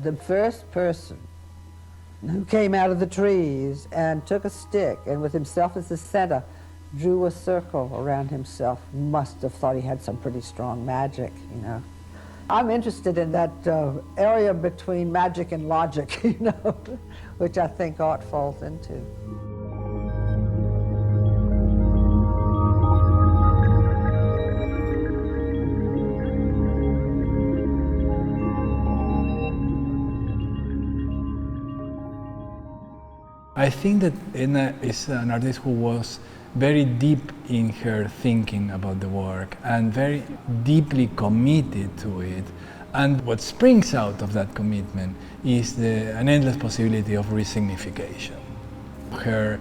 The first person who came out of the trees and took a stick and with himself as the center drew a circle around himself must have thought he had some pretty strong magic, you know. I'm interested in that area between magic and logic, you know, which I think art falls into. I think that Edna is an artist who was very deep in her thinking about the work and very deeply committed to it. And what springs out of that commitment is an endless possibility of resignification. Her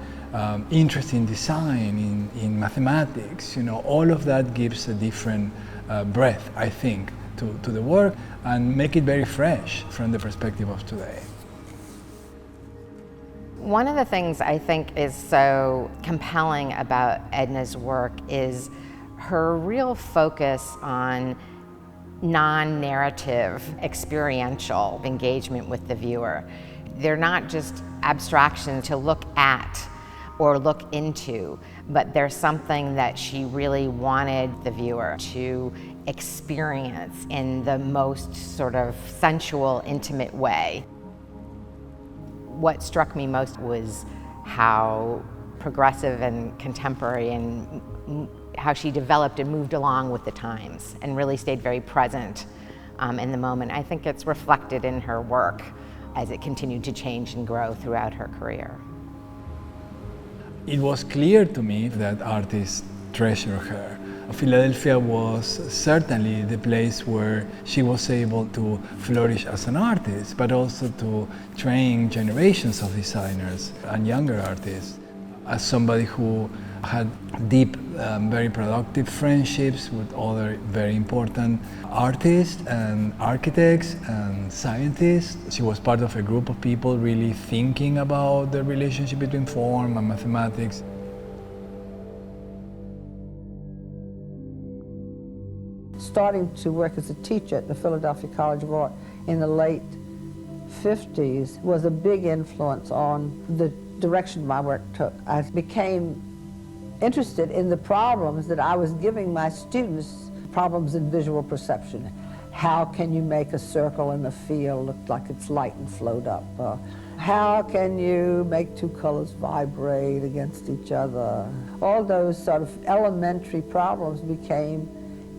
interest in design, in mathematics, you know, all of that gives a different breadth, I think, to the work and make it very fresh from the perspective of today. One of the things I think is so compelling about Edna's work is her real focus on non-narrative, experiential engagement with the viewer. They're not just abstractions to look at or look into, but there's something that she really wanted the viewer to experience in the most sort of sensual, intimate way. What struck me most was how progressive and contemporary and how she developed and moved along with the times and really stayed very present in the moment. I think it's reflected in her work as it continued to change and grow throughout her career. It was clear to me that artists treasure her. Philadelphia was certainly the place where she was able to flourish as an artist, but also to train generations of designers and younger artists. As somebody who had deep, very productive friendships with other very important artists and architects and scientists, she was part of a group of people really thinking about the relationship between form and mathematics. Starting to work as a teacher at the Philadelphia College of Art in the late 50s was a big influence on the direction my work took. I became interested in the problems that I was giving my students, problems in visual perception. How can you make a circle in the field look like it's light and float up? How can you make two colors vibrate against each other? All those sort of elementary problems became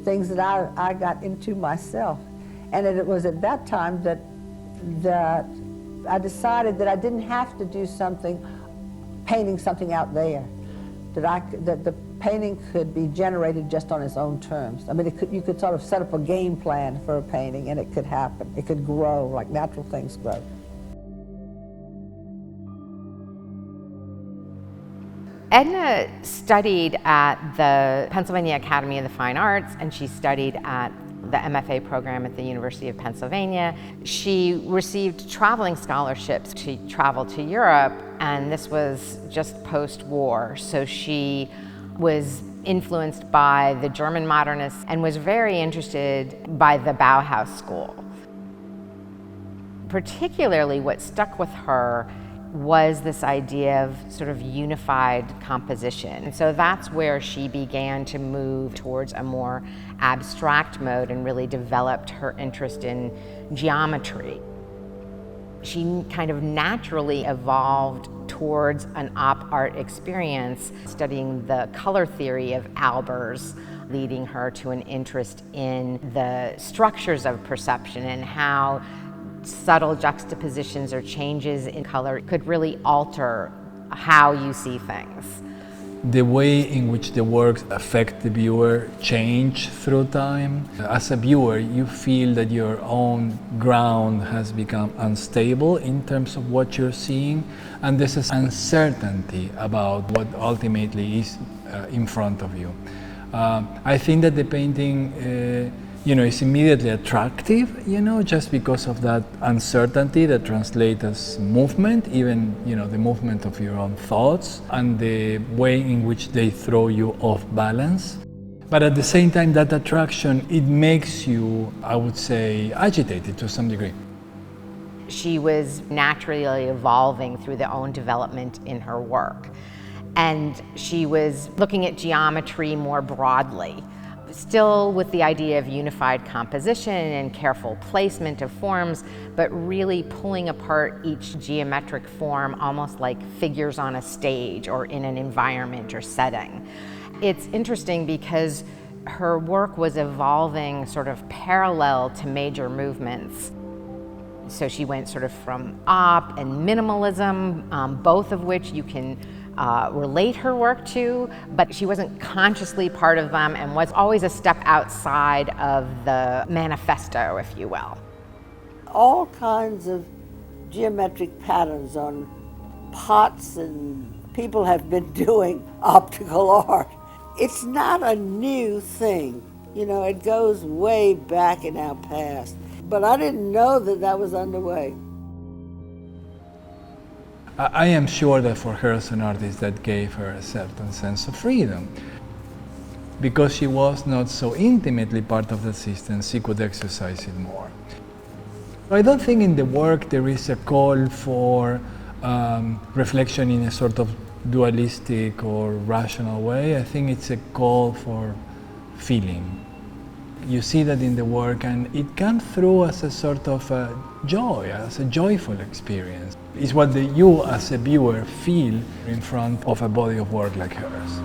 things that I got into myself. And it was at that time that I decided that I didn't have to do something, painting something out there, that the painting could be generated just on its own terms. I mean, you could sort of set up a game plan for a painting and it could happen. It could grow like natural things grow. Edna studied at the Pennsylvania Academy of the Fine Arts, and she studied at the MFA program at the University of Pennsylvania. She received traveling scholarships to travel to Europe, and this was just post-war. So she was influenced by the German modernists and was very interested by the Bauhaus school. Particularly what stuck with her was this idea of sort of unified composition. And so that's where she began to move towards a more abstract mode and really developed her interest in geometry. She kind of naturally evolved towards an op art experience, studying the color theory of Albers, leading her to an interest in the structures of perception and how subtle juxtapositions or changes in color could really alter how you see things. The way in which the works affect the viewer change through time. As a viewer, you feel that your own ground has become unstable in terms of what you're seeing, and there's an uncertainty about what ultimately is in front of you. I think that the painting is immediately attractive, just because of that uncertainty that translates as movement, even, the movement of your own thoughts and the way in which they throw you off balance. But at the same time, that attraction, it makes you, I would say, agitated to some degree. She was naturally evolving through the own development in her work. And she was looking at geometry more broadly, still with the idea of unified composition and careful placement of forms, but really pulling apart each geometric form almost like figures on a stage or in an environment or setting. It's interesting because her work was evolving sort of parallel to major movements. So she went sort of from op and minimalism, both of which you can relate her work to, but she wasn't consciously part of them and was always a step outside of the manifesto, if you will. All kinds of geometric patterns on pots, and people have been doing optical art. It's not a new thing. You know, it goes way back in our past. But I didn't know that that was underway. I am sure that for her as an artist that gave her a certain sense of freedom. Because she was not so intimately part of the system, she could exercise it more. I don't think in the work there is a call for reflection in a sort of dualistic or rational way. I think it's a call for feeling. You see that in the work, and it comes through as a sort of joy, as a joyful experience. It's what you as a viewer feel in front of a body of work like hers.